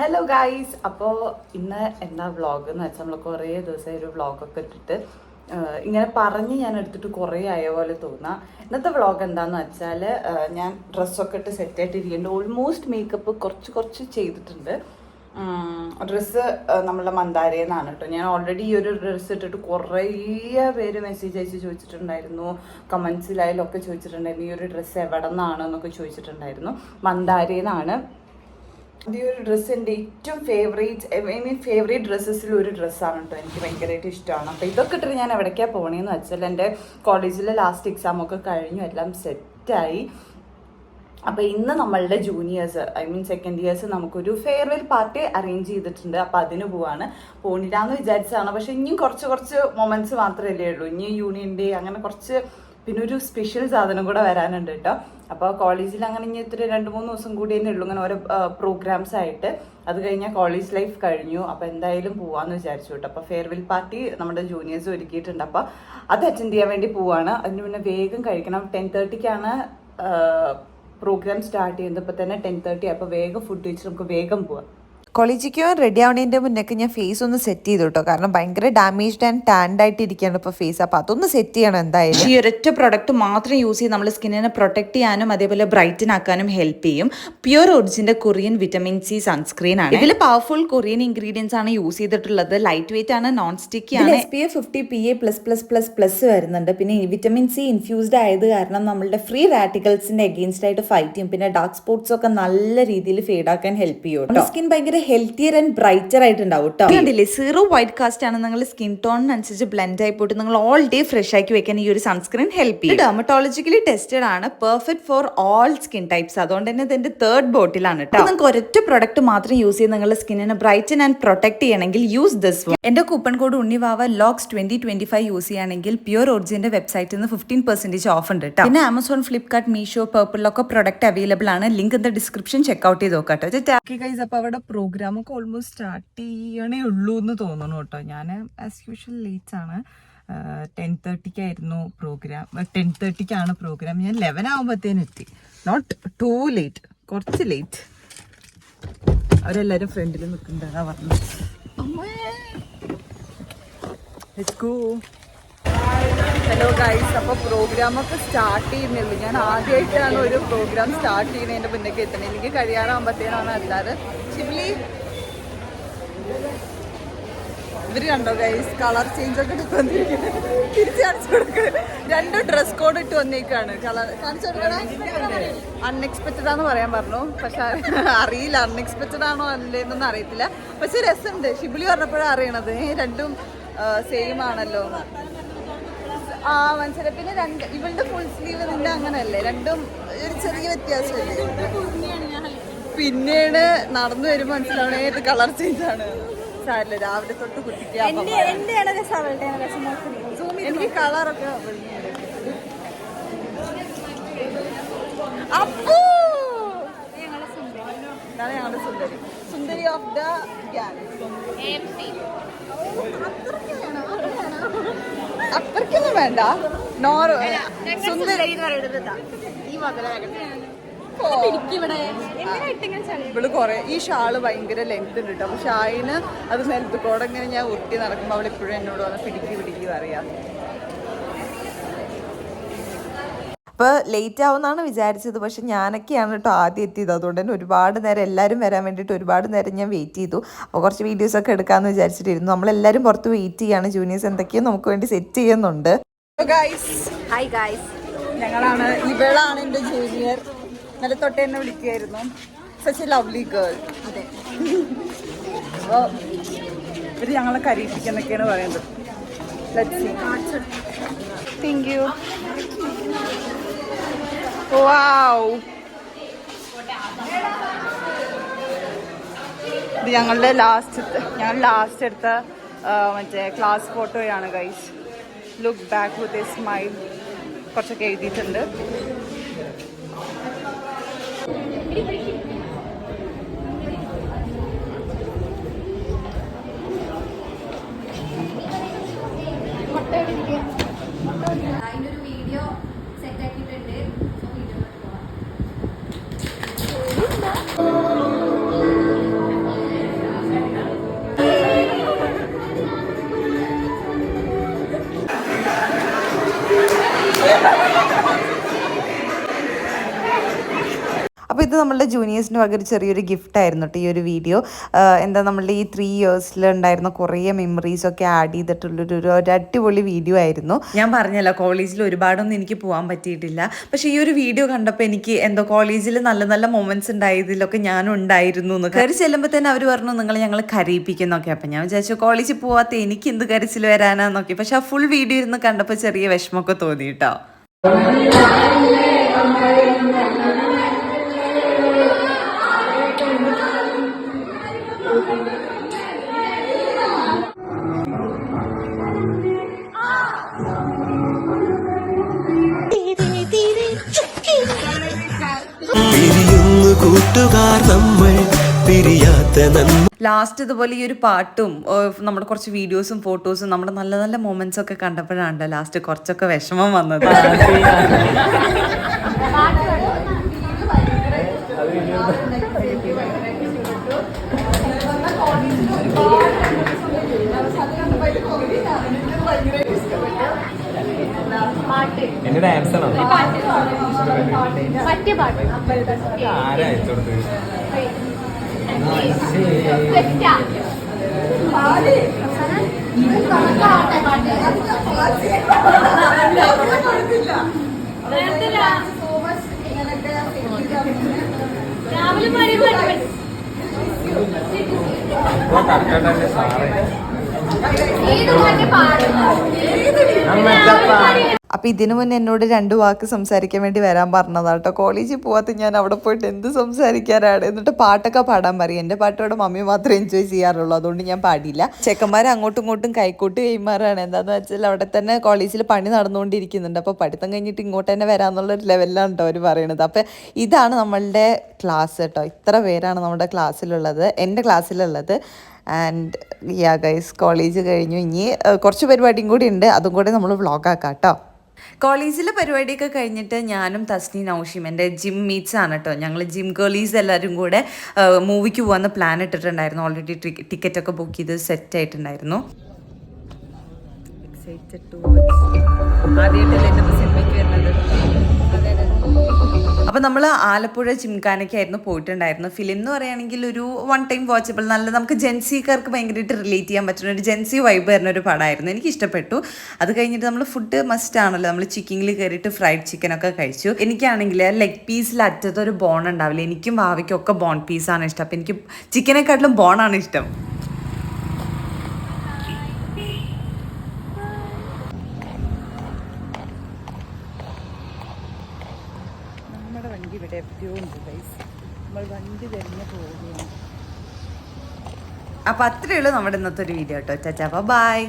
Hello guys. അപ്പോൾ ഇന്ന് എന്താ വ്ളോഗ് എന്ന് വെച്ചാൽ നമ്മൾ കുറേ ദിവസം ഒരു വ്ളോഗൊക്കെ ഇട്ടിട്ട് ഇങ്ങനെ പറഞ്ഞ് ഞാൻ എടുത്തിട്ട് കുറേ ആയ പോലെ തോന്നാം. ഇന്നത്തെ വ്ളോഗ് എന്താണെന്ന് വെച്ചാൽ ഞാൻ ഡ്രസ്സൊക്കെ ഇട്ട് സെറ്റായിട്ടിരിക്കുന്നുണ്ട്. ഓൾമോസ്റ്റ് മേക്കപ്പ് കുറച്ച് ചെയ്തിട്ടുണ്ട്. ഡ്രസ്സ് നമ്മളെ മന്ദാരയിൽ നിന്നാണ് കേട്ടോ. ഞാൻ ഓൾറെഡി ഈ ഒരു ഡ്രസ്സ് ഇട്ടിട്ട് കുറേ പേര് മെസ്സേജ് അയച്ച് ചോദിച്ചിട്ടുണ്ടായിരുന്നു, കമൻസിലായാലൊക്കെ ചോദിച്ചിട്ടുണ്ടായിരുന്നു ഈ ഒരു ഡ്രസ്സ് എവിടെ നിന്നാണ് എന്നൊക്കെ ചോദിച്ചിട്ടുണ്ടായിരുന്നു. മന്ദാരയിൽ നിന്നാണ്. ഈ ഒരു ഡ്രസ്സ് എൻ്റെ ഏറ്റവും ഫേവറേറ്റ് ഡ്രസ്സസിൽ ഒരു ഡ്രസ്സാണ് കേട്ടോ. എനിക്ക് ഭയങ്കരമായിട്ട് ഇഷ്ടമാണ്. അപ്പോൾ ഇതൊക്കെ ഇട്ടിട്ട് ഞാൻ എവിടേക്കാണ് പോകണേന്ന് വെച്ചാൽ എൻ്റെ കോളേജിലെ ലാസ്റ്റ് എക്സാമൊക്കെ കഴിഞ്ഞു, എല്ലാം സെറ്റായി. അപ്പോൾ ഇന്ന് നമ്മളുടെ ജൂനിയേഴ്സ് സെക്കൻഡ് ഇയേഴ്സ് നമുക്കൊരു ഫെയർവെൽ പാർട്ടി അറേഞ്ച് ചെയ്തിട്ടുണ്ട്. അപ്പോൾ അതിന് പോവാണ്. പോണില്ലാന്ന് വിചാരിച്ചതാണ്, പക്ഷേ ഇനിയും കുറച്ച് മൊമെന്റ്സ് മാത്രമല്ലേ ഉള്ളൂ. ഇനി യൂണിയൻ ഡേ അങ്ങനെ കുറച്ച്, പിന്നെ ഒരു സ്പെഷ്യൽ സാധനം കൂടെ വരാനുണ്ട് കേട്ടോ. അപ്പോൾ കോളേജിൽ അങ്ങനെ ഇനി ഇത്ര 2-3 ദിവസം കൂടി തന്നെ ഉള്ളൂ ഇങ്ങനെ ഓരോ പ്രോഗ്രാംസ് ആയിട്ട്. അത് കഴിഞ്ഞാൽ കോളേജ് ലൈഫ് കഴിഞ്ഞു. അപ്പോൾ എന്തായാലും പോവാന്ന് വിചാരിച്ചു കേട്ടോ. അപ്പോൾ ഫെയർവെൽ പാർട്ടി നമ്മുടെ ജൂനിയേഴ്സ് ഒരുക്കിയിട്ടുണ്ട്. അപ്പോൾ അത് അറ്റൻഡ് ചെയ്യാൻ വേണ്ടി പോവാണ്. അതിന് പിന്നെ വേഗം കഴിക്കണം. 10:30-ക്കാണ് പ്രോഗ്രാം സ്റ്റാർട്ട് ചെയ്യുന്നത്. ഇപ്പോൾ തന്നെ 10:30 അപ്പോൾ വേഗം ഫുഡ് കഴിച്ച് നമുക്ക് വേഗം പോവാം. കോളേജിലേക്ക് റെഡി ആവുന്നതിൻ്റെ മുന്നേക്ക് ഞാൻ ഫേസ് ഒന്ന് സെറ്റ് ചെയ്തു കേട്ടോ. കാരണം ഭയങ്കര ഡാമേജ്ഡ് ആൻഡ് ടാൻഡ് ആയിട്ട് ഇരിക്കുകയാണ് ഇപ്പോൾ ഫേസ്. അപ്പോൾ അതൊന്ന് സെറ്റ് ചെയ്യണം എന്തായാലും. ഈ ഒരൊറ്റ പ്രൊഡക്റ്റ് മാത്രം യൂസ് ചെയ്ത് നമ്മൾ സ്കിന്നിനെ പ്രൊട്ടക്ട് ചെയ്യാനും അതേപോലെ ബ്രൈറ്റൻ ആക്കാനും ഹെൽപ്പ് ചെയ്യും. പ്യുർ ഒറിജിൻ്റെ കൊറിയൻ വിറ്റമിൻ സി സൺസ്ക്രീൻ ആണ്. ഇതിൽ പവർഫുൾ കൊറിയൻ ഇൻഗ്രീഡിയൻസ് ആണ് യൂസ് ചെയ്തിട്ടുള്ളത്. ലൈറ്റ് വെയിറ്റ് ആണ്, നോൺ സ്റ്റിക്കി ആണ്. SPF 50 PA++++ വരുന്നുണ്ട്. പിന്നെ വിറ്റമിൻ സി ഇൻഫ്യൂസ്ഡ് ആയത് കാരണം നമ്മളുടെ ഫ്രീ റാഡിക്കൽസിന്റെ അഗെയിൻസ്റ്റ് ആയിട്ട് ഫൈറ്റ് ചെയ്യും. പിന്നെ ഡാർക്ക് സ്പോട്ട്സ് ഒക്കെ നല്ല രീതിയിൽ ഫേഡ് ആക്കാൻ ഹെൽപ്പ് ചെയ്യും കേട്ടോ. സ്കിൻ ഭയങ്കര ഹെൽത്തിയർ ആൻഡ് ബ്രൈറ്റർ ആയിട്ടുണ്ടാവും കേട്ടോ. കണ്ടില്ലേ, 0 വൈറ്റ് കാസ്റ്റ് ആണ്. നിങ്ങൾ സ്കിൻ ടോണിനനുസരിച്ച് ബ്ലെൻഡ് ആയി പോയിട്ട് നിങ്ങൾ ഓൾ ഡേ ഫ്രഷ് ആക്കി വെക്കാൻ ഈ ഒരു സൺസ്ക്രീൻ ഹെൽപ്പ് ചെയ്യും. ഡെർമറ്റോളജിക്കലി ടെസ്റ്റഡ് ആണ്, perfect for all skin types. അതുകൊണ്ട് തന്നെ ഇതിന്റെ 3rd ബോട്ടിലാണ് കേട്ടോ. നിങ്ങൾക്ക് ഒരൊറ്റ പ്രൊഡക്റ്റ് മാത്രം യൂസ് ചെയ്ത് നിങ്ങളുടെ സ്കിന്നിനെ ബ്രൈറ്റൻ ആൻഡ് പ്രൊട്ടക്ട് ചെയ്യണമെങ്കിൽ യൂസ് ദിസ് വൺ. എന്റെ കൂപ്പൺ കോഡ് ഉണ്ണിവാവ ലോക്സ് 2025 യൂസ് ചെയ്യുകയാണെങ്കിൽ പ്യുർ ഒറിജിന്റെ വെബ്സൈറ്റിൽ നിന്ന് 15% ഓഫ് ഉണ്ട് കേട്ടോ. പിന്നെ ആമസോൺ, ഫ്ലിപ്കാർട്ട്, മീഷോ, പേർപ്പിളിലൊക്കെ പ്രൊഡക്റ്റ് അവൈലബിൾ ആണ്. Link in the description check out ചെയ്ത് നോക്കാം കേട്ടോ. അപ്പോൾ അവിടെ പ്രോഗ്രാമൊക്കെ ഓൾമോസ്റ്റ് സ്റ്റാർട്ട് ചെയ്യണേ ഉള്ളൂ എന്ന് തോന്നുന്നു കേട്ടോ. ഞാൻ ആസ് യൂഷ്വൽ ലേറ്റ് ആണ്. 10:30-ക്കായിരുന്നു പ്രോഗ്രാം. 10:30-ക്കാണ് പ്രോഗ്രാം. ഞാൻ 11 ആകുമ്പോഴത്തേനും എത്തി. നോട്ട് ടു ലേറ്റ്, കുറച്ച് ലേറ്റ്. അവരെല്ലാവരും ഫ്രണ്ടിൽ നിൽക്കുന്നുണ്ടാ പറഞ്ഞു. Hello guys. അപ്പോൾ പ്രോഗ്രാമൊക്കെ സ്റ്റാർട്ട് ചെയ്യുന്നുള്ളൂ. ഞാൻ ആദ്യമായിട്ടാണ് ഒരു പ്രോഗ്രാം സ്റ്റാർട്ട് ചെയ്യുന്നതിൻ്റെ മുന്നേക്ക് എത്തണേ. എനിക്ക് കഴിയാറാകുമ്പോഴത്തേനാണ് എല്ലാവരും. ശിവലി ഇവര് കണ്ടോ ഗൈസ്, കളർ ചേഞ്ച് ഒക്കെ വന്നിരിക്കുന്നത്. തിരിച്ചു കാണിച്ചു കൊടുക്കുക. 2 ഡ്രസ് കോഡ് ഇട്ട് വന്നേക്കാണ്. കളർ കാണിച്ചു കൊടുക്കണം. അൺഎക്സ്പെക്റ്റഡ് ആണെന്ന് പറയാൻ പറഞ്ഞു, പക്ഷെ അറിയില്ല അൺഎക്സ്പെക്റ്റഡ് ആണോ അല്ലേന്നൊന്നും അറിയത്തില്ല. പക്ഷെ രസമുണ്ട്. ഷിബിലി പറഞ്ഞപ്പോഴാണ് അറിയണത് രണ്ടും സെയിം ആണല്ലോ. മനസ്സിലായി. പിന്നെ ഇവളുടെ ഫുൾ സ്ലീവ് നിന്റെ അങ്ങനെയല്ലേ, രണ്ടും ഒരു ചെറിയ വ്യത്യാസമല്ലേ. പിന്നീട് നടന്നു വരുമ്പോൾ മനസ്സിലാവണേ ഇത് കളർ ചേഞ്ച് ആണ്. സാരില്ല, രാവിലെ തൊട്ട് കുട്ടിക്ക് എനിക്ക് കളറൊക്കെ. അപ്പോ ഇതാണ് ഞങ്ങളുടെ സുന്ദരി ഓഫ് ദ ഗ്യാങ്. അത്രയ്ക്കൊന്നും വേണ്ട. സുന്ദരി ഇവള് കൊറേ ഈ ഷാള് ഭയങ്കര ലെങ്ത് ഉണ്ട് കേട്ടോ. പക്ഷെ അതിന് അത് നിലത്തുകൂടെ ഇങ്ങനെ ഞാൻ ഉരുട്ടി നടക്കുമ്പോൾ അവൾ ഇപ്പോഴും എന്നോട് വന്ന് പിടിക്കി അറിയാം. അപ്പോൾ ലേറ്റ് ആവുമെന്നാണ് വിചാരിച്ചത്. പക്ഷെ ഞാനൊക്കെയാണ് കേട്ടോ ആദ്യം എത്തിയത്. അതുകൊണ്ട് തന്നെ ഒരുപാട് നേരം എല്ലാവരും വരാൻ വേണ്ടിയിട്ട് ഒരുപാട് നേരം ഞാൻ വെയിറ്റ് ചെയ്തു. അപ്പോൾ കുറച്ച് വീഡിയോസൊക്കെ എടുക്കാമെന്ന് വിചാരിച്ചിട്ടിരുന്നു. നമ്മളെല്ലാവരും പുറത്ത് വെയിറ്റ് ചെയ്യാണ്. ജൂനിയേഴ്സ് എന്തൊക്കെയോ നമുക്ക് വേണ്ടി സെറ്റ് ചെയ്യുന്നുണ്ട്. ഹായ് ഗൈസ്, ഞങ്ങളാണ്. ഇവളാണ് എൻ്റെ ജൂനിയർ. നല്ല തൊട്ട് എന്നെ വിളിക്കുകയായിരുന്നു. Such a lovely girl. അതെ. അപ്പോൾ ഇവർ ഞങ്ങളെ കരീപ്പിക്കുന്നൊക്കെയാണ് പറയുന്നത്. Thank you. വാവ്, ഇത് ഞങ്ങൾ ലാസ്റ്റ് എടുത്ത മറ്റേ ക്ലാസ് ഫോട്ടോയാണ് guys. Look back with a smile. കുറച്ചൊക്കെ എഴുതിയിട്ടുണ്ട്. അതിനൊരു വീഡിയോ സെറ്റ് ആക്കിയിട്ടുണ്ട്. നമ്മളുടെ ജൂനിയേഴ്സിന് വക ഒരു ചെറിയൊരു ഗിഫ്റ്റ് ആയിരുന്നു കേട്ടോ ഈ ഒരു വീഡിയോ. എന്താ നമ്മളുടെ ഈ 3 ഇയേഴ്സിൽ ഉണ്ടായിരുന്ന കുറേ മെമ്മറീസൊക്കെ ആഡ് ചെയ്തിട്ടുള്ളൊരു അടിപൊളി വീഡിയോ ആയിരുന്നു. ഞാൻ പറഞ്ഞല്ലോ കോളേജിൽ ഒരുപാടൊന്നും എനിക്ക് പോകാൻ പറ്റിയിട്ടില്ല. പക്ഷേ ഈ ഒരു വീഡിയോ കണ്ടപ്പോൾ എനിക്ക് എന്തോ കോളേജിൽ നല്ല നല്ല മൊമെന്റ്സ് ഉണ്ടായതിലൊക്കെ ഞാനും ഉണ്ടായിരുന്നു എന്ന്. കയറി ചെല്ലുമ്പോൾ തന്നെ അവർ പറഞ്ഞു ഞങ്ങൾ കരയിപ്പിക്കുന്നൊക്കെ. അപ്പം ഞാൻ വിചാരിച്ചു കോളേജിൽ പോവാത്ത എനിക്ക് എന്ത് കരച്ചിൽ വരാനാന്നൊക്കെ. പക്ഷെ ആ ഫുൾ വീഡിയോ ഇരുന്ന് കണ്ടപ്പോൾ ചെറിയ വിഷമമൊക്കെ തോന്നി കേട്ടോ. കൂട്ടുകാർ നമ്മൾ പിരിയാത്ത ലാസ്റ്റ് ഇതുപോലെ ഈ ഒരു പാട്ടും നമ്മുടെ കുറച്ച് വീഡിയോസും ഫോട്ടോസും നമ്മുടെ നല്ല നല്ല മൊമെന്റ്സ് ഒക്കെ കണ്ടപ്പോഴാണ് ലാസ്റ്റ് കുറച്ചൊക്കെ വിഷമം വന്നത്. എന്റെ ഡാൻസ് ആണോ പറ്റിയ പാട്ട് ആരാ അയച്ചു കൊടുത്തത് തർക്കട്ടെ സാറേ അപ്പൊ ഇതിനു മുന്നേ എന്നോട് 2 വാക്ക് സംസാരിക്കാൻ വേണ്ടി വരാൻ പറഞ്ഞതാട്ടോ. കോളേജിൽ പോവാത്ത ഞാൻ അവിടെ പോയിട്ട് എന്ത് സംസാരിക്കാനാണ്. എന്നിട്ട് പാട്ടൊക്കെ പാടാൻ പറയും. എൻ്റെ പാട്ടോടെ മമ്മി മാത്രമേ എൻജോയ് ചെയ്യാറുള്ളൂ, അതുകൊണ്ട് ഞാൻ പാടില്ല. ചെക്കന്മാർ അങ്ങോട്ടും ഇങ്ങോട്ടും കൈക്കൂട്ട് കൈമാറാണ്. എന്താന്ന് വെച്ചാൽ അവിടെ തന്നെ കോളേജിൽ പണി നടന്നുകൊണ്ടിരിക്കുന്നുണ്ട്. അപ്പോൾ പഠിത്തം കഴിഞ്ഞിട്ട് ഇങ്ങോട്ട് തന്നെ വരാമെന്നുള്ളൊരു ലെവലിലാണ് കേട്ടോ അവർ പറയണത്. അപ്പോൾ ഇതാണ് നമ്മളുടെ ക്ലാസ് കേട്ടോ. ഇത്ര പേരാണ് നമ്മുടെ ക്ലാസ്സിലുള്ളത്, എൻ്റെ ക്ലാസ്സിലുള്ളത്. ആൻഡ് യാ ഗൈസ്, കോളേജ് കഴിഞ്ഞു. ഇനി കുറച്ച് പരിപാടിയും കൂടി ഉണ്ട്, അതും കൂടി നമ്മൾ വ്ളോഗാക്കാം കേട്ടോ. കോളേജിലെ പരിപാടിയൊക്കെ കഴിഞ്ഞിട്ട് ഞാനും തസ്നി നൗഷിയും എൻ്റെ ജിം മീറ്റ്സ് ആണ് കേട്ടോ. ഞങ്ങൾ ജിം ഗേളീസ് എല്ലാവരും കൂടെ മൂവിക്ക് പോകാമെന്ന് പ്ലാൻ ഇട്ടിട്ടുണ്ടായിരുന്നു. ഓൾറെഡി ടിക്കറ്റൊക്കെ ബുക്ക് ചെയ്ത് സെറ്റ് ആയിട്ടുണ്ടായിരുന്നു. അപ്പോൾ നമ്മൾ ആലപ്പുഴ ജിംഖാനയ്ക്കായിരുന്നു പോയിട്ടുണ്ടായിരുന്നു. ഫിലിം എന്ന് പറയുകയാണെങ്കിൽ ഒരു 1 ടൈം വാച്ചബിൾ, നല്ല നമുക്ക് ജെൻസിക്കാർക്ക് ഭയങ്കരമായിട്ട് റിലേറ്റ് ചെയ്യാൻ പറ്റുന്ന ഒരു ജെൻസി വൈബ് വരുന്ന ഒരു പടമായിരുന്നു. എനിക്ക് ഇഷ്ടപ്പെട്ടു. അത് കഴിഞ്ഞിട്ട് നമ്മൾ ഫുഡ് മസ്റ്റ് ആണല്ലോ. നമ്മൾ ചിക്കനിൽ കയറിയിട്ട് ഫ്രൈഡ് ചിക്കനൊക്കെ കഴിച്ചു. എനിക്കാണെങ്കിൽ ലെഗ് പീസിൽ അറ്റത്തൊരു ബോൺ ഉണ്ടാവില്ല. എനിക്കും ഭാവിക്കും ഒക്കെ ബോൺ പീസാണ് ഇഷ്ടം. അപ്പോൾ എനിക്ക് ചിക്കനെക്കാട്ടിലും ബോണാണ് ഇഷ്ടം. വണ്ടി ഇവിടെ എവിടെയോ ഉണ്ട് ഗൈസ്. നമ്മൾ വണ്ടി തിരിഞ്ഞ് പോവുകയാണ്. അപ്പോൾ അത്രയേ ഉള്ളൂ നമ്മുടെ ഇന്നത്തെ ഒരു വീഡിയോ കേട്ടോ. ചാച്ചാ ബൈ.